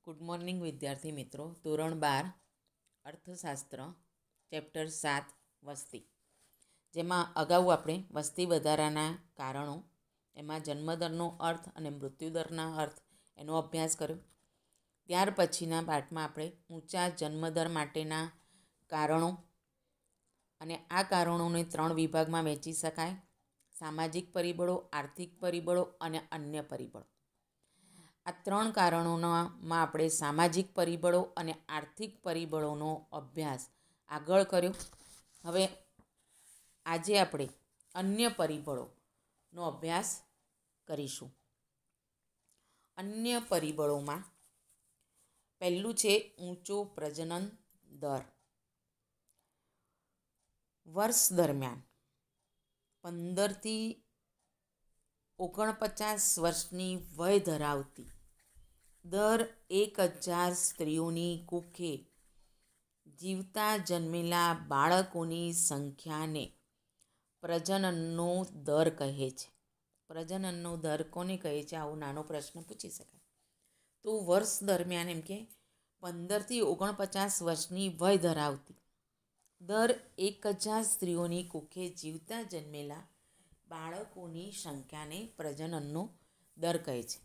Good morning વિદ્યાર્થી મિત્રો. ધોરણ 12 અર્થશાસ્ત્ર ચેપ્ટર 7 વસ્તી, જેમાં અગાઉ આપણે વસ્તી વધારાના કારણો, એમાં જન્મદરનો અર્થ અને મૃત્યુદરના અર્થ એનો અભ્યાસ કર્યો. ત્યાર પછીના પાઠમાં આપણે ઊંચા જન્મદર માટેના કારણો અને આ કારણોને 3 વિભાગમાં વહેંચી શકાય: સામાજિક પરિબળો, આર્થિક પરિબળો અને અન્ય પરિબળો. આ 3 કારણોમાં આપણે સામાજિક પરિબળો અને આર્થિક પરિબળોનો અભ્યાસ આગળ કર્યો. હવે આજે આપણે અન્ય પરિબળોનો અભ્યાસ કરીશું. અન્ય પરિબળોમાં પહેલું છે ઊંચો પ્રજનન દર. વર્ષ દરમિયાન 15 થી 49 વર્ષની વય ધરાવતી દર 1000 સ્ત્રીઓની કુખે જીવતા જન્મેલા બાળકોની સંખ્યાને પ્રજનનનો દર કહે છે. પ્રજનનનો દર કોને કહે છે? આવો નાનો પ્રશ્ન પૂછી શકાય. તો વર્ષ દરમિયાન એમ કે 15 થી 49 વર્ષની વય ધરાવતી દર 1000 સ્ત્રીઓની કુખે જીવતા જન્મેલા બાળકોની સંખ્યાને પ્રજનનનો દર કહે છે.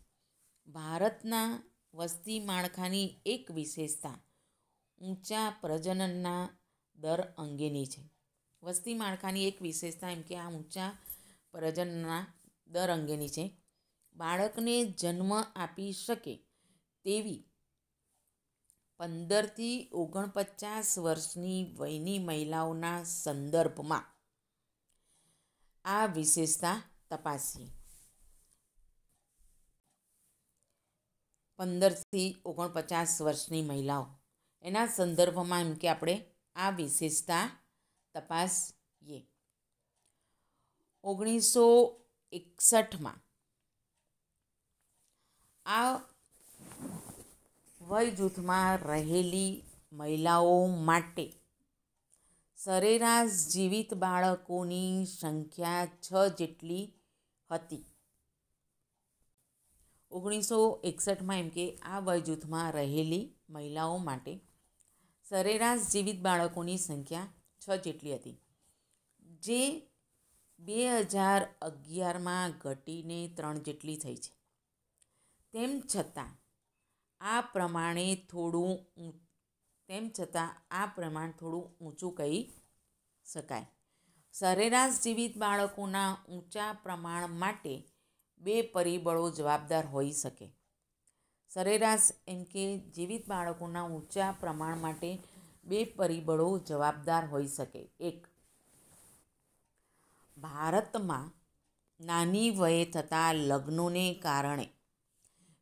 ભારતના વસ્તી માળખાની એક વિશેષતા ઊંચા પ્રજનનના દર અંગેની છે. વસ્તી માળખાની એક વિશેષતા એમ કે આ ઊંચા પ્રજનનના દર અંગેની છે. બાળકને જન્મ આપી શકે તેવી 15 થી 49 વર્ષની વયની મહિલાઓના સંદર્ભમાં આ વિશેષતા તપાસીએ. 15 થી 49 વર્ષની મહિલાઓ, એના સંદર્ભમાં એમ કે આપણે આ વિશેષતા તપાસીએ. 1961માં આ વય જૂથમાં રહેલી મહિલાઓ માટે સરેરાશ જીવિત બાળકોની સંખ્યા 6 જેટલી હતી. 1961માં એમ કે આ વય જૂથમાં રહેલી મહિલાઓ માટે સરેરાશ જીવિત બાળકોની સંખ્યા 6 જેટલી હતી, જે 2011માં ઘટીને 3 જેટલી થઈ છે. તેમ છતાં આ પ્રમાણ થોડું ઊંચું કહી શકાય. સરેરાશ જીવિત બાળકોના ઊંચા પ્રમાણ માટે 2 પરિબળો જવાબદાર હોઈ શકે. સરેરાશ એમ કે જીવિત બાળકોના ઊંચા પ્રમાણ માટે 2 પરિબળો જવાબદાર હોઈ શકે. 1, ભારતમાં નાની વયે થતા લગ્નોને કારણે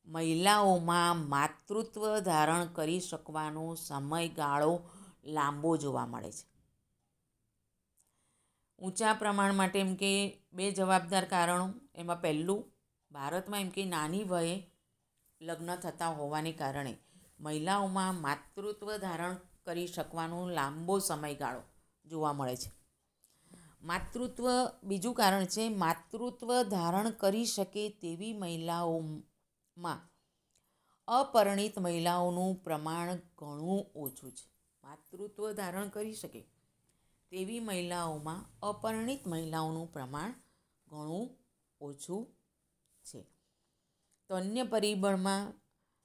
મહિલાઓમાં માતૃત્વ ધારણ કરી શકવાનો સમયગાળો લાંબો જોવા મળે છે. ઊંચા પ્રમાણ માટે એમ કે 2 જવાબદાર કારણો. એમાં પહેલું, ભારતમાં એમ કે નાની વયે લગ્ન થતા હોવાને કારણે મહિલાઓમાં માતૃત્વ ધારણ કરી શકવાનો લાંબો સમયગાળો જોવા મળે છે. બીજું કારણ છે, માતૃત્વ ધારણ કરી શકે તેવી મહિલાઓમાં અપરિણીત મહિલાઓનું પ્રમાણ ઘણું ઓછું છે. માતૃત્વ ધારણ કરી શકે તેવી મહિલાઓમાં અપરિણીત મહિલાઓનું પ્રમાણ ઘણું ઓછું છે. તો અન્ય પરિબળમાં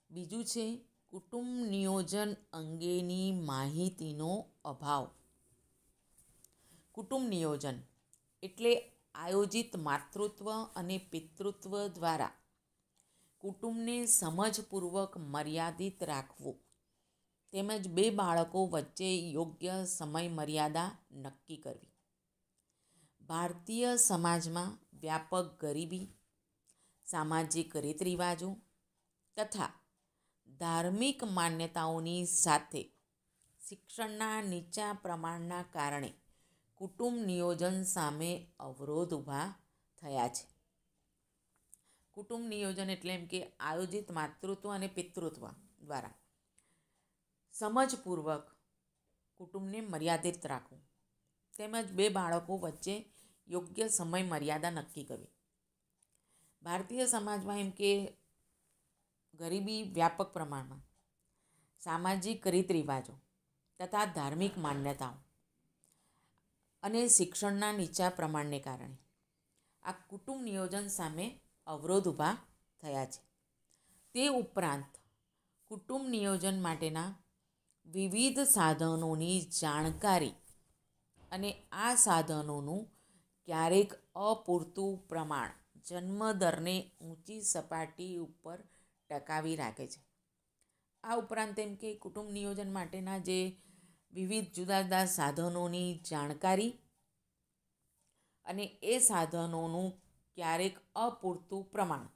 બીજું છે કુટુંબ નિયોજન અંગેની માહિતીનો અભાવ. કુટુંબ નિયોજન એટલે આયોજિત માતૃત્વ અને પિતૃત્વ દ્વારા કુટુંબને સમજપૂર્વક મર્યાદિત રાખવું, તેમજ 2 બાળકો વચ્ચે યોગ્ય સમય મર્યાદા નક્કી કરવી. ભારતીય સમાજમાં વ્યાપક ગરીબી, સામાજિક રીતરિવાજો તથા ધાર્મિક માન્યતાઓની સાથે શિક્ષણના નીચા પ્રમાણના કારણે કુટુંબ નિયોજન સામે અવરોધ ઊભા થયા છે. કુટુંબ નિયોજન એટલે એમ કે આયોજિત માતૃત્વ અને પિતૃત્વ દ્વારા સમજપૂર્વક કુટુંબને મર્યાદિત રાખવું, તેમજ 2 બાળકો વચ્ચે યોગ્ય સમય મર્યાદા નક્કી કરવી. ભારતીય સમાજમાં એમ કે ગરીબી વ્યાપક પ્રમાણમાં, સામાજિક રીત રિવાજો તથા ધાર્મિક માન્યતાઓ અને શિક્ષણના નીચા પ્રમાણને કારણે આ કુટુંબ નિયોજન સામે અવરોધ ઊભા થયા છે. તે ઉપરાંત કુટુંબ નિયોજન માટેના વિવિધ સાધનોની જાણકારી અને આ સાધનોનું ક્યારેક અપૂરતું પ્રમાણ જન્મદરને ઊંચી સપાટી ઉપર ટકાવી રાખે છે. આ ઉપરાંત એમ કે કુટુંબ નિયોજન માટેના જે વિવિધ જુદા જુદા સાધનોની જાણકારી અને એ સાધનોનું ક્યારેક અપૂરતું પ્રમાણ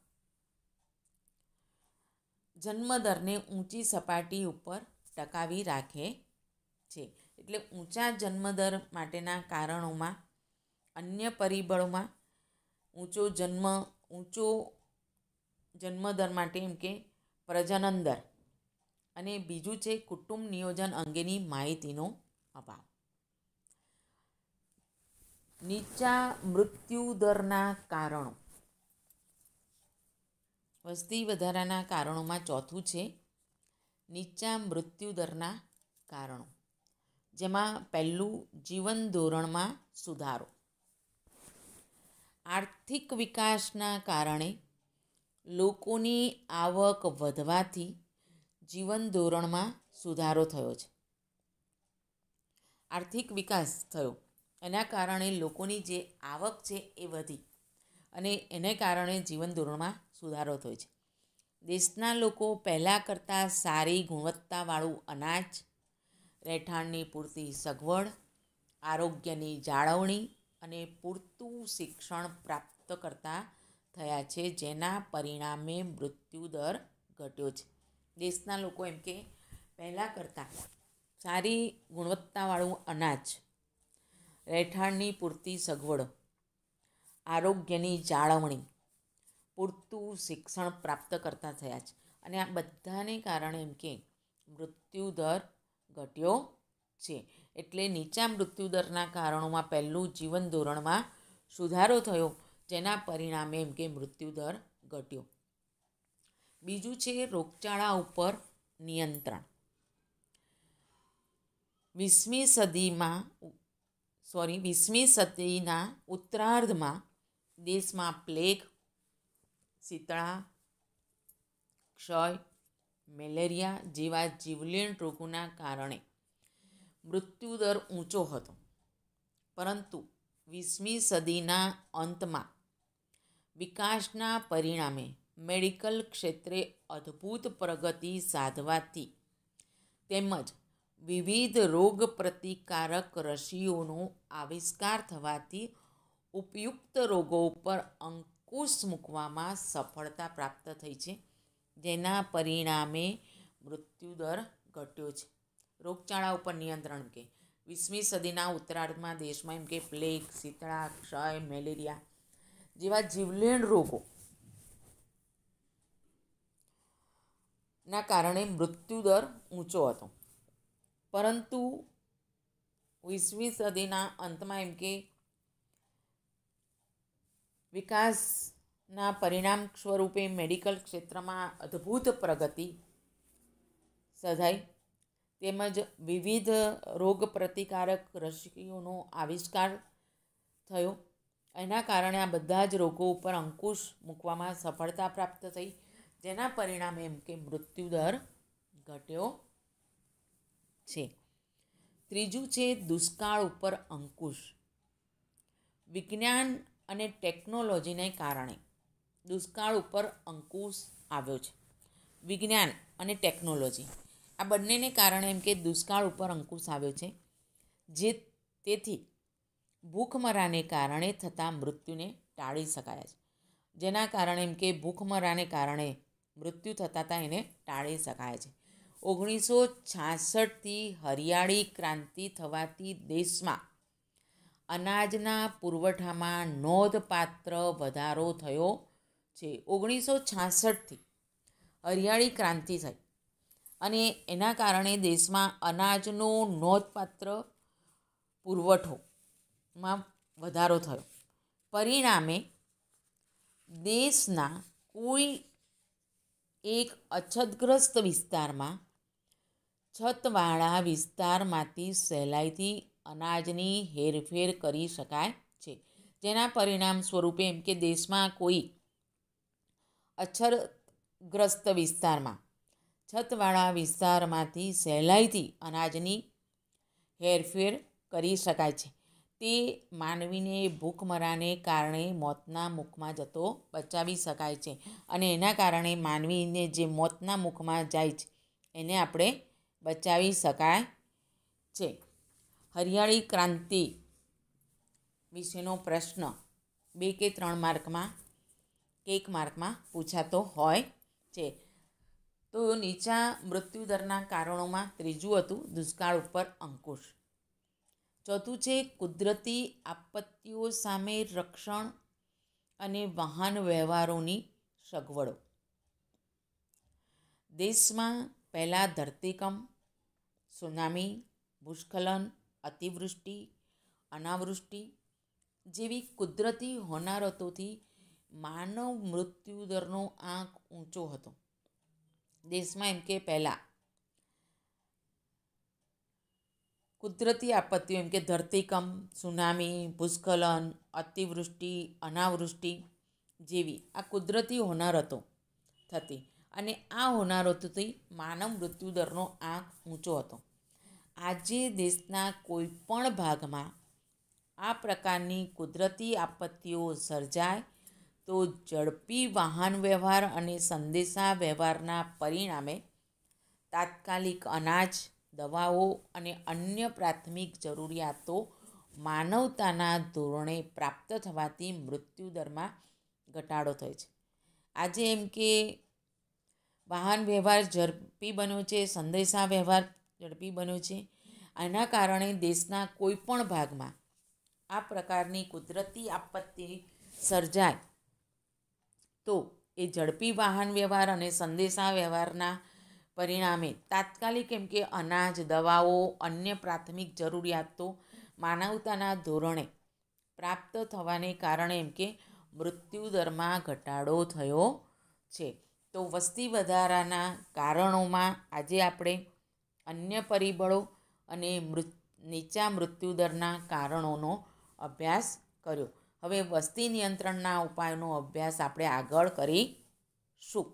જન્મદરને ઊંચી સપાટી ઉપર ટકાવી રાખે છે. એટલે ઊંચા જન્મદર માટેના કારણોમાં અન્ય પરિબળોમાં ઊંચો જન્મદર માટે એમ કે પ્રજનન દર અને બીજું છે કુટુંબ નિયોજન અંગેની માહિતીનો અભાવ. નીચા મૃત્યુદરના કારણો. વસ્તી વધારાના કારણોમાં ચોથું છે નીચા મૃત્યુદરના કારણો, જેમાં પહેલું જીવન ધોરણમાં સુધારો. આર્થિક વિકાસના કારણે લોકોની આવક વધવાથી જીવન ધોરણમાં સુધારો થયો છે. આર્થિક વિકાસ થયો એના કારણે લોકોની જે આવક છે એ વધી અને એને કારણે જીવન ધોરણમાં સુધારો થયો છે. દેશના લોકો પહેલાં કરતાં સારી ગુણવત્તાવાળું અનાજ, રહેઠાણની પૂરતી સગવડ, આરોગ્યની જાળવણી અને પૂરતું શિક્ષણ પ્રાપ્ત કરતા થયા છે, જેના પરિણામે મૃત્યુદર ઘટ્યો છે. દેશના લોકો એમ કે પહેલાં કરતાં સારી ગુણવત્તાવાળું અનાજ, રહેઠાણની પૂરતી સગવડ, આરોગ્યની જાળવણી, પૂરતું શિક્ષણ પ્રાપ્ત કરતા થયા છે અને આ બધાને કારણે એમ કે મૃત્યુદર ઘટ્યો છે. એટલે નીચા મૃત્યુદરના કારણોમાં પહેલું જીવન ધોરણમાં સુધારો થયો, જેના પરિણામે એમ કે મૃત્યુદર ઘટ્યો. બીજું છે રોગચાળા ઉપર નિયંત્રણ. 20મી સદીના ઉત્તરાર્ધમાં દેશમાં પ્લેગ, શીતળા, ક્ષય, મેલેરિયા જેવા જીવલેણ રોગોના કારણે મૃત્યુદર ઊંચો હતો. પરંતુ 20મી સદીના અંતમાં વિકાસના પરિણામે મેડિકલ ક્ષેત્રે અદ્ભુત પ્રગતિ સાધવાથી તેમજ વિવિધ રોગ પ્રતિકારક રસીઓનો આવિષ્કાર થવાથી ઉપયુક્ત રોગો ઉપર અંકુશ મૂકવામાં સફળતા પ્રાપ્ત થઈ છે, જેના પરિણામે મૃત્યુદર ઘટ્યો છે. રોગચાળા ઉપર નિયંત્રણ કે 20મી સદીના ઉત્તરાર્ધમાં દેશમાં એમ કે પ્લેગ, શીતળા, ક્ષય, મેલેરિયા જેવા જીવલેણ રોગો ના કારણે મૃત્યુદર ઊંચો હતો. પરંતુ 20મી સદીના અંતમાં એમ કે વિકાસના પરિણામ સ્વરૂપે મેડિકલ ક્ષેત્રમાં અદ્ભુત પ્રગતિ સધાઈ તેમજ વિવિધ રોગ પ્રતિકારક રસીઓનો આવિષ્કાર થયો. એના કારણે આ બધા જ રોગો ઉપર અંકુશ મૂકવામાં સફળતા પ્રાપ્ત થઈ, જેના પરિણામે એમ કે મૃત્યુદર ઘટ્યો છે. ત્રીજું છે દુષ્કાળ ઉપર અંકુશ. વિજ્ઞાન અને ટેકનોલોજીને કારણે દુષ્કાળ ઉપર અંકુશ આવ્યો છે. વિજ્ઞાન અને ટેકનોલોજી આ બંનેને કારણે એમ કે દુષ્કાળ ઉપર અંકુશ આવ્યો છે, તેથી ભૂખમરાને કારણે થતા મૃત્યુને ટાળી શકાયા છે. જેના કારણે એમ કે ભૂખમરાને કારણે મૃત્યુ થતા હતા એને ટાળી શકાય છે. 1966થી હરિયાળી ક્રાંતિ થવાથી દેશમાં અનાજના પુરવઠામાં નોંધપાત્ર વધારો થયો છે. 1966થી હરિયાળી ક્રાંતિ થઈ અને એના કારણે દેશમાં અનાજનો નોંધપાત્ર પુરવઠોમાં વધારો થયો. પરિણામે દેશના કોઈ એક અછતગ્રસ્ત વિસ્તારમાં છતવાળા વિસ્તારમાંથી સહેલાઈથી અનાજની હેરફેર કરી શકાય છે, જેના પરિણામ સ્વરૂપે એમ કે દેશમાં કોઈ અછતગ્રસ્ત વિસ્તારમાં છતવાળા વિસ્તારમાંથી સહેલાઈથી અનાજની હેરફેર કરી શકાય છે. તે માનવીને ભૂખમરાને કારણે મોતના મુખમાં જતો બચાવી શકાય છે, અને એના કારણે માનવીને જે મોતના મુખમાં જાય છે એને આપણે બચાવી શકાય છે. હરિયાળી ક્રાંતિ વિશેનો પ્રશ્ન 2 કે 3 માર્કમાં કે 1 માર્કમાં પૂછાતો હોય છે. તો નીચા મૃત્યુદરના કારણોમાં ત્રીજું હતું દુષ્કાળ ઉપર અંકુશ. ચોથું છે કુદરતી આપત્તિઓ સામે રક્ષણ અને વાહન વ્યવહારોની સગવડો. દેશમાં પહેલાં ધરતીકંપ, સુનામી, ભૂસ્ખલન, અતિવૃષ્ટિ, અનાવૃષ્ટિ જેવી કુદરતી હોનારતોથી માનવ મૃત્યુદરનો આંક ઊંચો હતો. દેશમાં એમ કે પહેલાં કુદરતી આપત્તિઓ એમ કે ધરતીકંપ, સુનામી, ભૂસ્ખલન, અતિવૃષ્ટિ, અનાવૃષ્ટિ જેવી આ કુદરતી હોનારતો થતી, અને આ હોનારતોથી માનવ મૃત્યુદરનો આંક ઊંચો હતો. આજે દેશના કોઈ પણ ભાગમાં આ પ્રકારની કુદરતી આપત્તિઓ સર્જાય તો ઝડપી વાહન વ્યવહાર અને સંદેશા વ્યવહારના પરિણામે તાત્કાલિક અનાજ, દવાઓ અને અન્ય પ્રાથમિક જરૂરિયાતો માનવતાના ધોરણે પ્રાપ્ત થવાથી મૃત્યુદરમાં ઘટાડો થાય છે. આજે એમ કે વાહન વ્યવહાર ઝડપી બન્યો છે, સંદેશા વ્યવહાર ઝડપી બન્યો છે. આના કારણે દેશના કોઈ પણ ભાગમાં આ પ્રકારની કુદરતી આપત્તિ સર્જાય તો એ ઝડપી વાહન વ્યવહાર અને સંદેશા વ્યવહારના પરિણામે તાત્કાલિક એમ કે અનાજ, દવાઓ, અન્ય પ્રાથમિક જરૂરિયાતો માનવતાના ધોરણે પ્રાપ્ત થવાને કારણે એમ કે મૃત્યુદરમાં ઘટાડો થયો છે. તો વસ્તી વધારાના કારણોમાં આજે આપણે અન્ય પરિબળો અને નીચા મૃત્યુદરના કારણોનો અભ્યાસ કર્યો. હવે વસ્તી નિયંત્રણના ઉપાયોનો અભ્યાસ આપણે આગળ કરીશું.